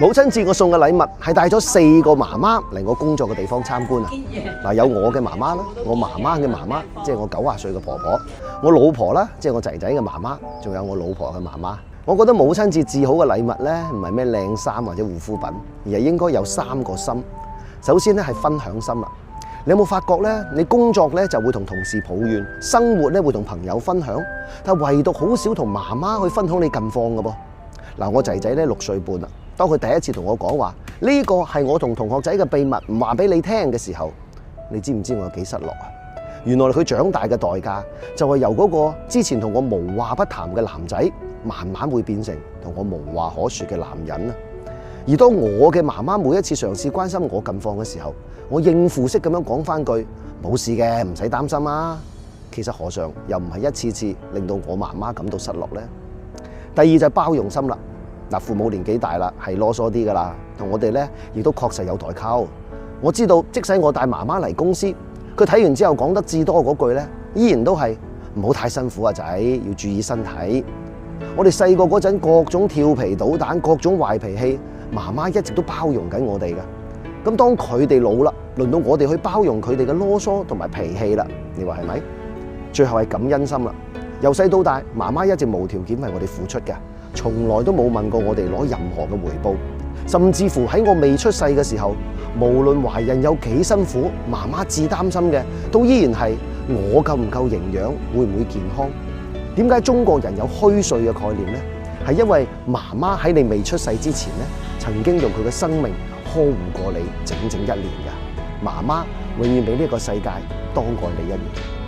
母親節我送嘅禮物係帶咗4個媽媽嚟我工作嘅地方參觀啊！嗱，有我嘅媽媽啦，我媽媽嘅媽媽，即係我90歲嘅婆婆，我老婆啦，即係我仔仔嘅媽媽，仲有我老婆嘅媽媽。我覺得母親節至好嘅禮物咧，唔係咩靚衫或者護膚品，而係應該有3個心。首先咧係分享心啦。你有冇發覺咧？你工作咧就會同同事抱怨，生活咧會同朋友分享，但係唯獨好少同媽媽去分享你近況嘅噃。嗱，我仔仔咧6歲半啦。當佢第一次同我講話呢個係我同同學仔嘅秘密，唔話俾你聽嘅時候，你知唔知我有幾失落啊？原來佢長大嘅代價就係由嗰個之前同我無話不談嘅男仔，慢慢會變成同我無話可說嘅男人啊！而當我嘅媽媽每一次嘗試關心我近況嘅時候，我應付式咁樣講翻句冇事嘅，唔使擔心啊！其實何嘗又唔係一次次令到我媽媽感到失落呢？第二就係包容心啦。嗱，父母年紀大啦，係囉嗦啲噶啦，同我哋咧亦都確實有代溝。我知道，即使我帶媽媽嚟公司，佢睇完之後講得至多嗰句咧，依然都係唔好太辛苦啊仔，要注意身體。我哋細個嗰陣各種調皮搗蛋，各種壞脾氣，媽媽一直都包容緊我哋噶。咁當佢哋老啦，輪到我哋去包容佢哋嘅囉嗦同埋脾氣啦，你話係咪？最後係感恩心啦。由細到大，媽媽一直無條件為我哋付出嘅。從來都冇問過我哋攞任何嘅回報，甚至乎喺我未出世嘅時候，無論懷孕有幾辛苦，媽媽至擔心嘅都依然係我夠唔夠營養，會唔會健康？點解中國人有虛歲嘅概念呢？係因為媽媽喺你未出世之前呢，曾經用佢嘅生命呵護過你整整1年㗎。媽媽永遠比呢個世界多過你1年。